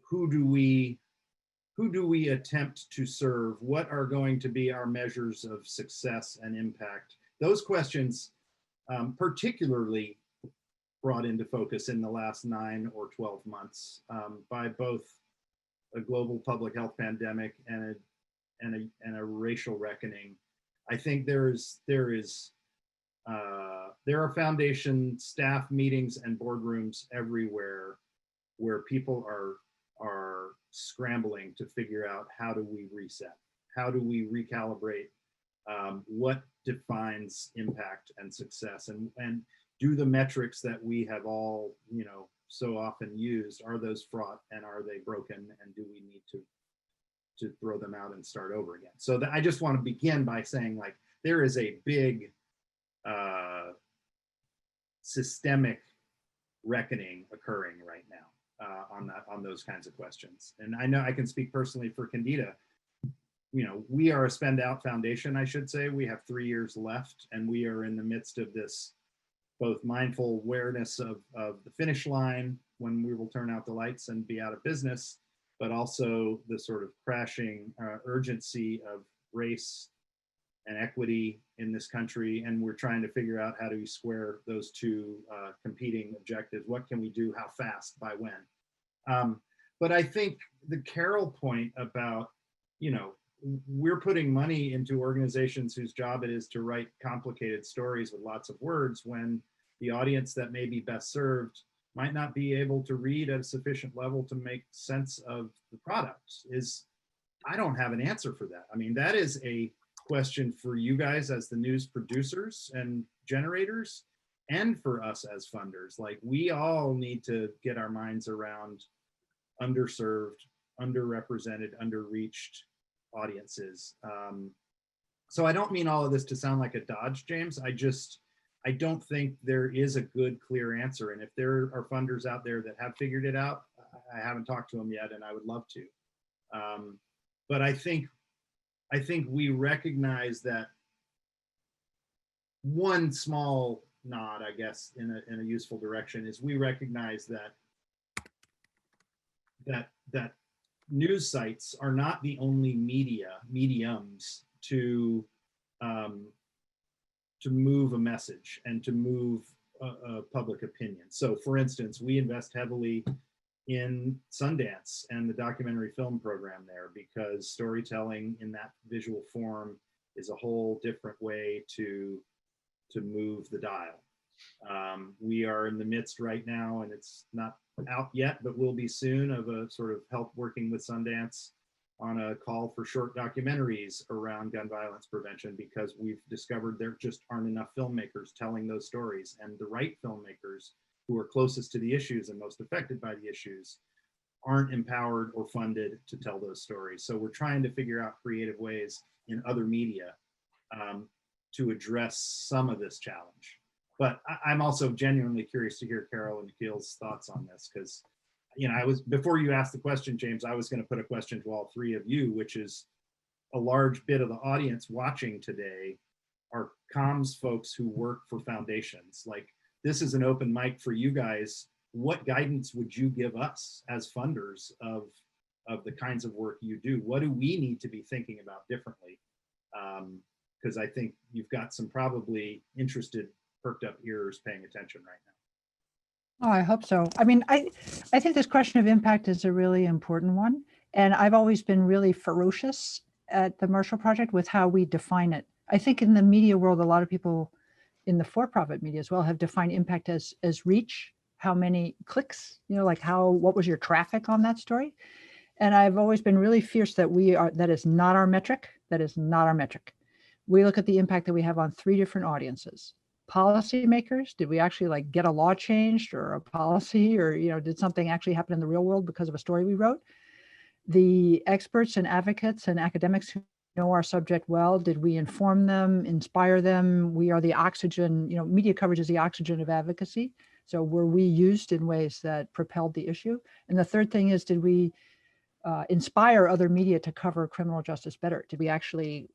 who do we attempt to serve? What are going to be our measures of success and impact? Those questions particularly brought into focus in the last 9 or 12 months by both a global public health pandemic and a racial reckoning. I think there are foundation staff meetings and boardrooms everywhere where people are scrambling to figure out, how do we reset? How do we recalibrate? What defines impact and success? And do the metrics that we have all, so often used, are those fraught and are they broken? And do we need to throw them out and start over again? So I just want to begin by saying, like, there is a big systemic reckoning occurring right now on those kinds of questions. And I know I can speak personally for Candida. we are a spend out foundation, I should say. We have 3 years left, and we are in the midst of this both mindful awareness of the finish line when we will turn out the lights and be out of business, but also the sort of crashing urgency of race and equity in this country. And we're trying to figure out how do we square those two competing objectives. What can we do, how fast, by when? But I think the Carol point about, we're putting money into organizations whose job it is to write complicated stories with lots of words, when the audience that may be best served might not be able to read at a sufficient level to make sense of the product. I don't have an answer for that. I mean, that is a question for you guys as the news producers and generators, and for us as funders. Like, we all need to get our minds around underserved, underrepresented, underreached audiences. So I don't mean all of this to sound like a dodge, James. I don't think there is a good, clear answer. And if there are funders out there that have figured it out, I haven't talked to them yet, and I would love to. But I think we recognize that one small nod, I guess, in a useful direction is we recognize that news sites are not the only mediums to move a message and to move a public opinion. So, for instance, we invest heavily in Sundance and the documentary film program there, because storytelling in that visual form is a whole different way to move the dial. We are in the midst right now, and it's not out yet, but will be soon, of a sort of help working with Sundance on a call for short documentaries around gun violence prevention, because we've discovered there just aren't enough filmmakers telling those stories, and the right filmmakers who are closest to the issues and most affected by the issues aren't empowered or funded to tell those stories. So we're trying to figure out creative ways in other media to address some of this challenge. But I'm also genuinely curious to hear Carol and Nikhil's thoughts on this, because before you asked the question, James, I was going to put a question to all three of you, which is, a large bit of the audience watching today are comms folks who work for foundations. Like, this is an open mic for you guys. What guidance would you give us as funders of the kinds of work you do? What do we need to be thinking about differently? Because I think you've got some probably interested, perked up ears paying attention right now. Oh, I hope so. I mean, I think this question of impact is a really important one. And I've always been really ferocious at the Marshall Project with how we define it. I think in the media world, a lot of people in the for-profit media as well have defined impact as reach, how many clicks, like what was your traffic on that story? And I've always been really fierce that that is not our metric. That is not our metric. We look at the impact that we have on 3 different audiences. Policymakers, did we actually get a law changed or a policy, or did something actually happen in the real world because of a story we wrote? The experts and advocates and academics who know our subject well, did we inform them, inspire them? We are the oxygen, media coverage is the oxygen of advocacy. So were we used in ways that propelled the issue? And the third thing is, did we inspire other media to cover criminal justice better? Did we actually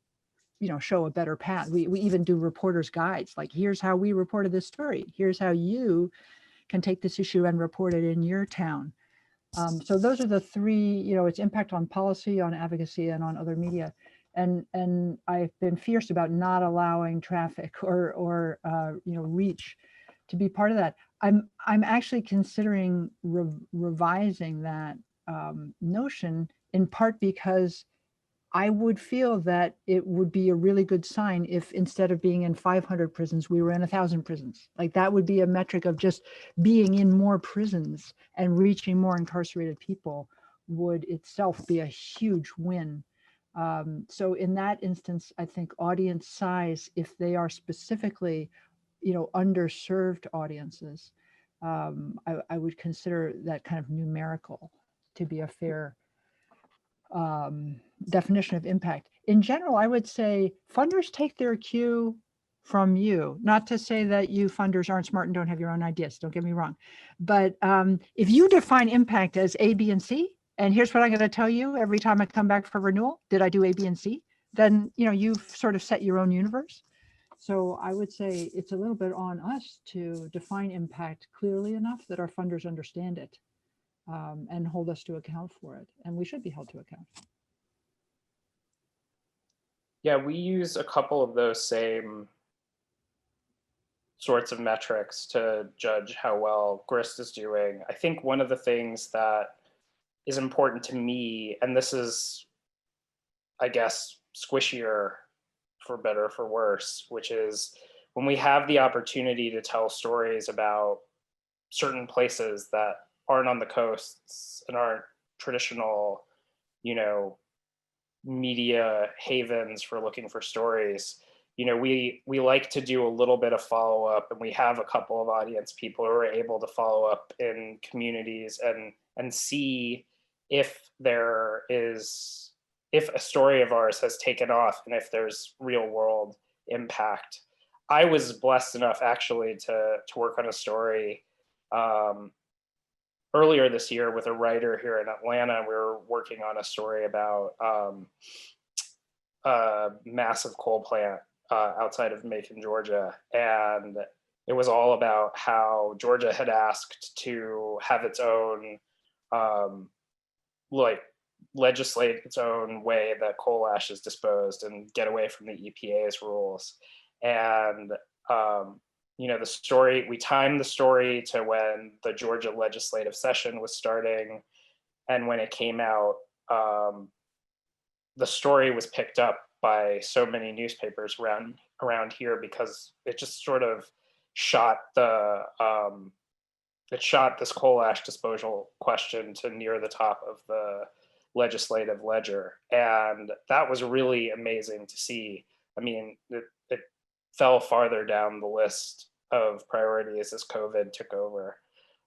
show a better path? We even do reporters' guides, like, here's how we reported this story. Here's how you can take this issue and report it in your town. So those are the 3, it's impact on policy, on advocacy, and on other media. And I've been fierce about not allowing traffic or reach to be part of that. I'm actually considering revising that notion, in part because I would feel that it would be a really good sign if, instead of being in 500 prisons, we were in 1,000 prisons. Like, that would be a metric of just being in more prisons and reaching more incarcerated people would itself be a huge win. So in that instance, I think audience size, if they are specifically, underserved audiences, I would consider that kind of numerical to be a fair definition of impact. In general, I would say funders take their cue from you. Not to say that you funders aren't smart and don't have your own ideas, don't get me wrong. But if you define impact as A, B, and C, And here's what I'm going to tell you every time I come back for renewal. Did I do A, B, and C? Then, you know, you've sort of set your own universe. So I would say it's a little bit on us to define impact clearly enough that our funders understand it and hold us to account for it. And we should be held to account. Yeah, we use a couple of those same sorts of metrics to judge how well Grist is doing. I think one of the things that is important to me, and this is, I guess, squishier for better or for worse, which is when we have the opportunity to tell stories about certain places that aren't on the coasts and aren't traditional, you know, media havens for looking for stories. You know, we like to do a little bit of follow-up, and we have a couple of audience people who are able to follow up in communities and see if a story of ours has taken off and if there's real world impact. I was blessed enough actually to work on a story earlier this year with a writer here in Atlanta. We were working on a story about a massive coal plant outside of Macon, Georgia. And it was all about how Georgia had asked to have its own, legislate its own way that coal ash is disposed and get away from the EPA's rules. And, you know, the story, we timed the story to when the Georgia legislative session was starting. And when it came out, the story was picked up by so many newspapers around here because it just sort of shot this coal ash disposal question to near the top of the legislative ledger. And that was really amazing to see. I mean, it fell farther down the list of priorities as COVID took over.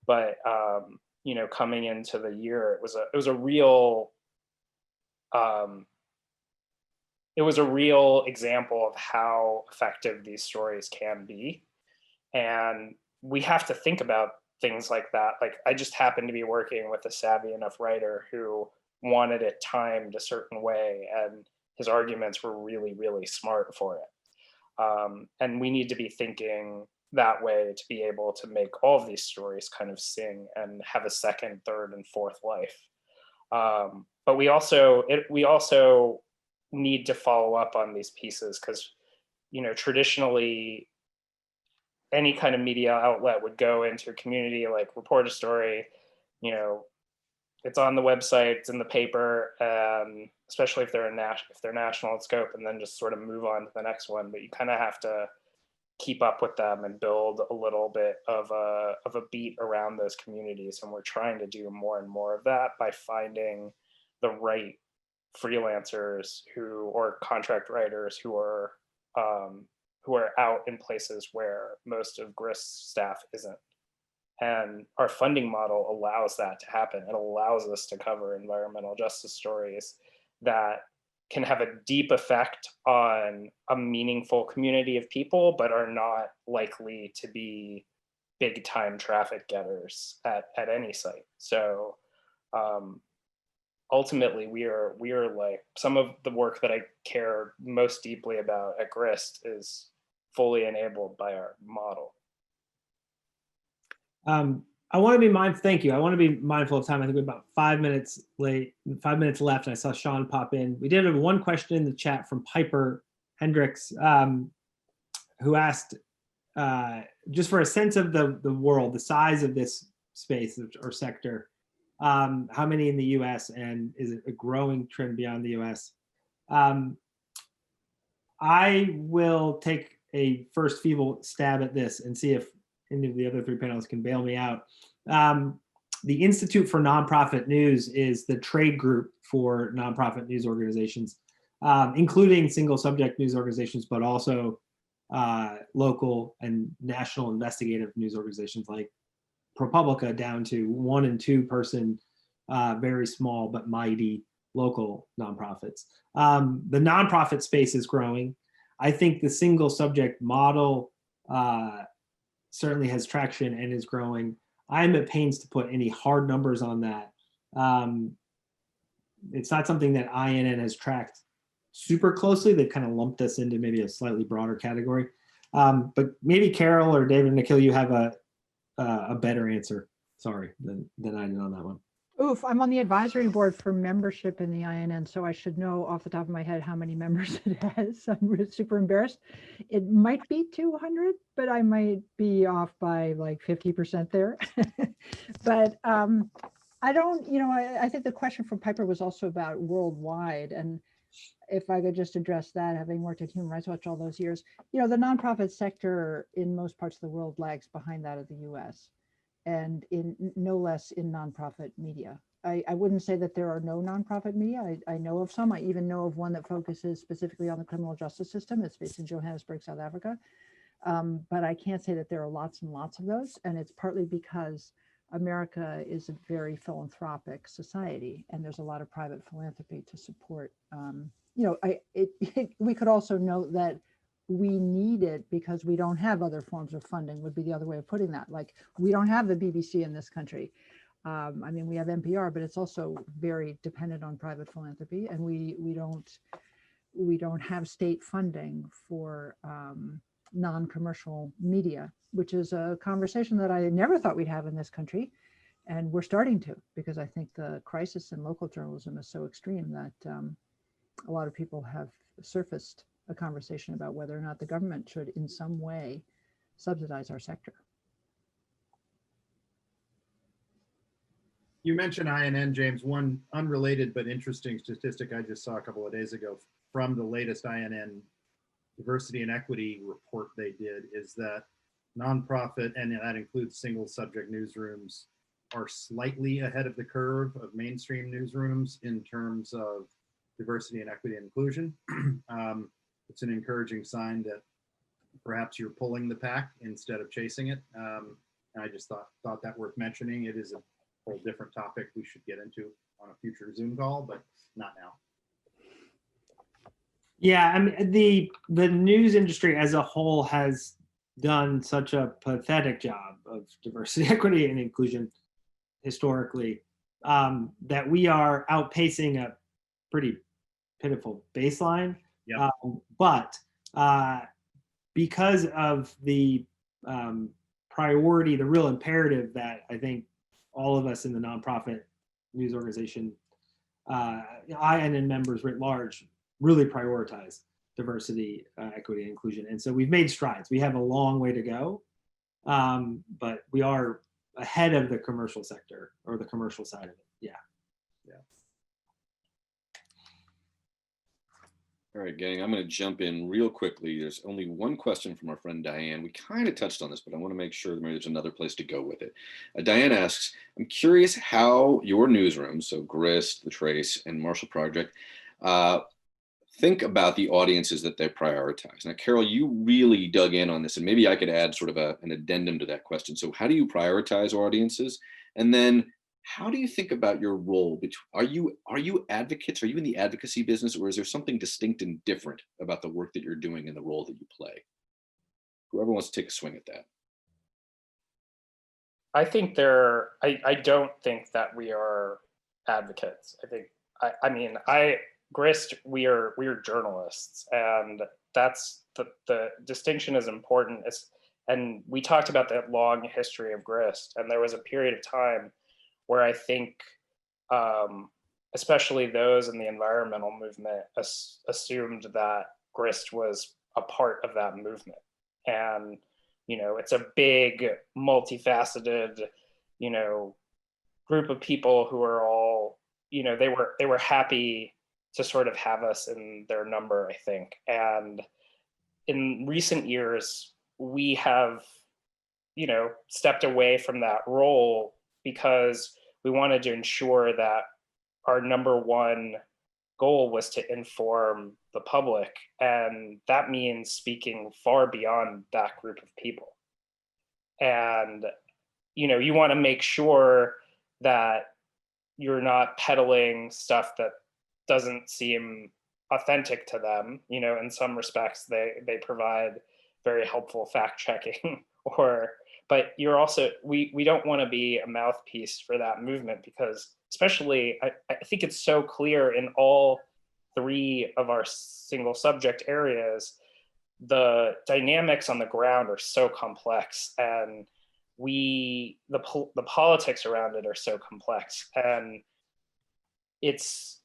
But, you know, coming into the year, it was a real example of how effective these stories can be. And we have to think about things like that. Like, I just happened to be working with a savvy enough writer who wanted it timed a certain way, and his arguments were really, really smart for it. And we need to be thinking that way to be able to make all of these stories kind of sing and have a second, third, and fourth life. But we also need to follow up on these pieces because, you know, traditionally any kind of media outlet would go into a community, like report a story, you know, it's on the website, it's in the paper, especially if they're national in scope, and then just sort of move on to the next one. But you kind of have to keep up with them and build a little bit of a beat around those communities. And we're trying to do more and more of that by finding the right freelancers or contract writers who are out in places where most of Grist's staff isn't. And our funding model allows that to happen. It allows us to cover environmental justice stories that can have a deep effect on a meaningful community of people, but are not likely to be big time traffic getters at any site. So ultimately, we are like, some of the work that I care most deeply about at Grist is fully enabled by our model. I want to be mindful. Thank you. I want to be mindful of time. I think we're about 5 minutes late, 5 minutes left. And I saw Sean pop in. We did have one question in the chat from Piper Hendricks, who asked, just for a sense of the world, the size of this space or sector, how many in the US, and is it a growing trend beyond the US? I will take a first feeble stab at this and see if any of the other three panelists can bail me out. The Institute for Nonprofit News is the trade group for nonprofit news organizations, including single subject news organizations, but also local and national investigative news organizations like ProPublica, down to 1 and 2 person, very small but mighty local nonprofits. The nonprofit space is growing. I think the single subject model certainly has traction and is growing. I'm at pains to put any hard numbers on that. it's not something that INN has tracked super closely. They've kind of lumped us into maybe a slightly broader category. But maybe Carol or David Nikhil, you have a better answer, sorry, than I did on that one. Oof, I'm on the advisory board for membership in the INN, so I should know off the top of my head how many members it has. I'm super embarrassed. It might be 200, but I might be off by like 50% there. But I don't, I think the question from Piper was also about worldwide. And if I could just address that, having worked at Human Rights Watch all those years, the nonprofit sector in most parts of the world lags behind that of the US, and in no less in nonprofit media. I wouldn't say that there are no nonprofit media. I know of some. I even know of one that focuses specifically on the criminal justice system. It's based in Johannesburg, South Africa. But I can't say that there are lots and lots of those. And it's partly because America is a very philanthropic society, and there's a lot of private philanthropy to support. We could also note that we need it because we don't have other forms of funding, would be the other way of putting that. Like, we don't have the BBC in this country. I mean, we have NPR, but it's also very dependent on private philanthropy, and we don't have state funding for non-commercial media, which is a conversation that I never thought we'd have in this country. And we're starting to, because I think the crisis in local journalism is so extreme that a lot of people have surfaced a conversation about whether or not the government should in some way subsidize our sector. You mentioned INN, James. One unrelated but interesting statistic I just saw a couple of days ago from the latest INN diversity and equity report they did is that nonprofit, and that includes single subject newsrooms, are slightly ahead of the curve of mainstream newsrooms in terms of diversity and equity and inclusion. It's an encouraging sign that perhaps you're pulling the pack instead of chasing it. And I just thought that worth mentioning. It is a whole different topic we should get into on a future Zoom call, but not now. Yeah, I mean, the news industry as a whole has done such a pathetic job of diversity, equity, and inclusion historically, that we are outpacing a pretty pitiful baseline. Yep. But because of the priority, the real imperative that I think all of us in the nonprofit news organization, INN members writ large, really prioritize diversity, equity, and inclusion. And so we've made strides. We have a long way to go, but we are ahead of the commercial sector, or the commercial side of it. Yeah. All right, gang, I'm going to jump in real quickly. There's only one question from our friend Diane. We kind of touched on this, but I want to make sure that maybe there's another place to go with it. Diane asks, I'm curious how your newsrooms, so Grist, The Trace, and Marshall Project, think about the audiences that they prioritize. Now, Carol, you really dug in on this, and maybe I could add sort of an addendum to that question. So how do you prioritize audiences? And then how do you think about your role? Are you advocates? Are you in the advocacy business, or is there something distinct and different about the work that you're doing and the role that you play? Whoever wants to take a swing at that. I think I don't think that we are advocates. Grist, we are journalists, and that's the distinction is important. And we talked about that long history of Grist, and there was a period of time where I think, especially those in the environmental movement, assumed that Grist was a part of that movement. And, it's a big, multifaceted, group of people who are all, they were happy to sort of have us in their number, I think. And in recent years, we have, stepped away from that role because we wanted to ensure that our number one goal was to inform the public. And that means speaking far beyond that group of people. And, you want to make sure that you're not peddling stuff that doesn't seem authentic to them. In some respects, they provide very helpful fact checking or but you're also, we don't want to be a mouthpiece for that movement, because especially, I think it's so clear in all 3 of our single subject areas, the dynamics on the ground are so complex, and the politics around it are so complex, and it's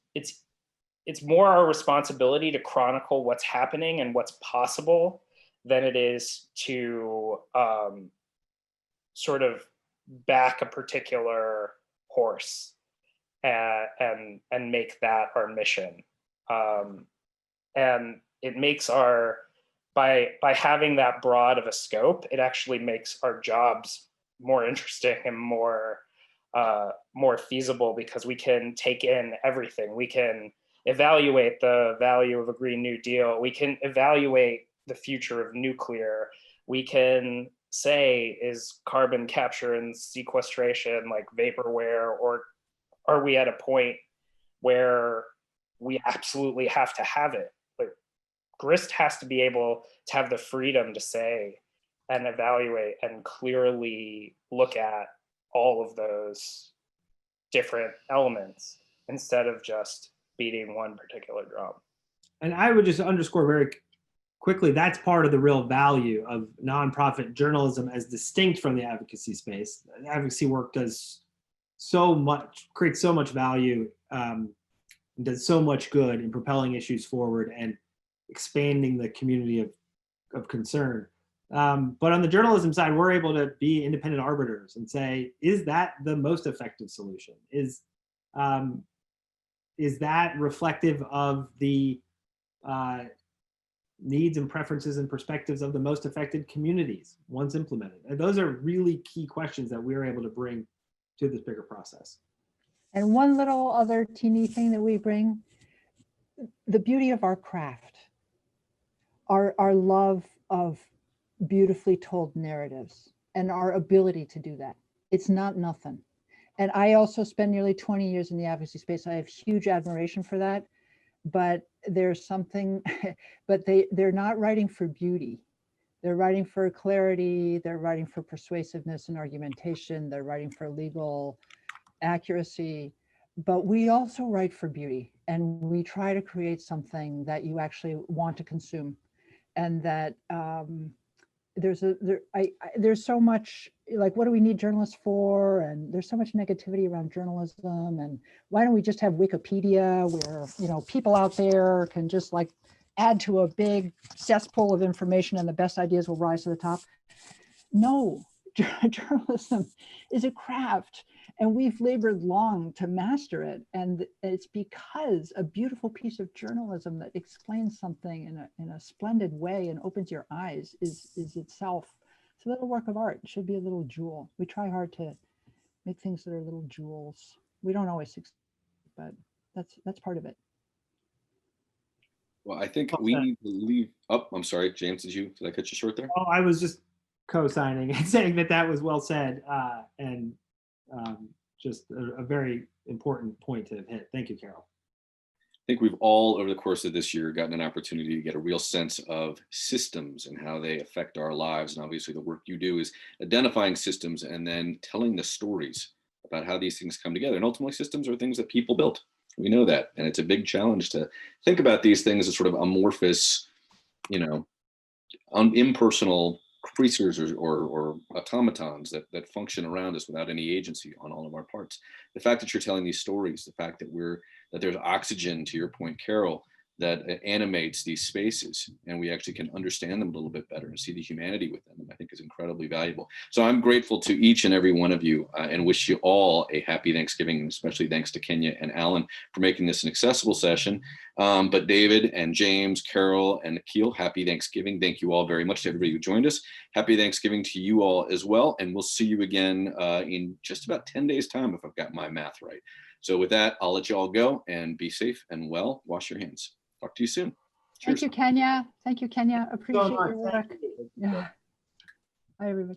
more our responsibility to chronicle what's happening and what's possible than it is to sort of back a particular horse and make that our mission. And it makes by having that broad of a scope, it actually makes our jobs more interesting and more feasible, because we can take in everything. We can evaluate the value of a Green New Deal. We can evaluate the future of nuclear. We can say, is carbon capture and sequestration like vaporware, or are we at a point where we absolutely have to have it? Like, Grist has to be able to have the freedom to say and evaluate and clearly look at all of those different elements instead of just beating one particular drum. And I would just underscore very quickly, that's part of the real value of nonprofit journalism as distinct from the advocacy space. Advocacy work does so much, creates so much value, does so much good in propelling issues forward and expanding the community of concern. But on the journalism side, we're able to be independent arbiters and say, is that the most effective solution? Is that reflective of the needs and preferences and perspectives of the most affected communities once implemented? And those are really key questions that we're able to bring to this bigger process. And one little other teeny thing that we bring, the beauty of our craft, our love of beautifully told narratives and our ability to do that. It's not nothing. And I also spent nearly 20 years in the advocacy space. I have huge admiration for that, but there's something, but they're not writing for beauty. They're writing for clarity. They're writing for persuasiveness and argumentation. They're writing for legal accuracy, but we also write for beauty, and we try to create something that you actually want to consume, and that there's so much, like, what do we need journalists for? And there's so much negativity around journalism, and why don't we just have Wikipedia where, you know, people out there can just like add to a big cesspool of information and the best ideas will rise to the top? No, journalism is a craft, and we've labored long to master it. And it's because a beautiful piece of journalism that explains something in a splendid way and opens your eyes is itself, it's a little work of art. It should be a little jewel. We try hard to make things that are little jewels. We don't always succeed, but that's part of it. Well, I think we need to leave. Oh, I'm sorry, James, did I cut you short there? Oh, I was just co-signing and saying that was well said, and just a very important point to hit. Thank you, Carol. I think we've all, over the course of this year, gotten an opportunity to get a real sense of systems and how they affect our lives. And obviously the work you do is identifying systems and then telling the stories about how these things come together. And ultimately systems are things that people built. We know that. And it's a big challenge to think about these things as sort of amorphous, you know, impersonal creatures or automatons that function around us without any agency on all of our parts. The fact that you're telling these stories, the fact that there's oxygen, to your point, Carol, that animates these spaces, and we actually can understand them a little bit better and see the humanity within them, I think is incredibly valuable. So I'm grateful to each and every one of you and wish you all a happy Thanksgiving, and especially thanks to Kenya and Alan for making this an accessible session. But David and James, Carol and Nikhil, happy Thanksgiving. Thank you all very much to everybody who joined us. Happy Thanksgiving to you all as well. And we'll see you again in just about 10 days time, if I've got my math right. So with that, I'll let you all go and be safe and well. Wash your hands. Talk to you soon. Cheers. Thank you, Kenya. Thank you, Kenya. Appreciate your work. Yeah. Bye, everybody.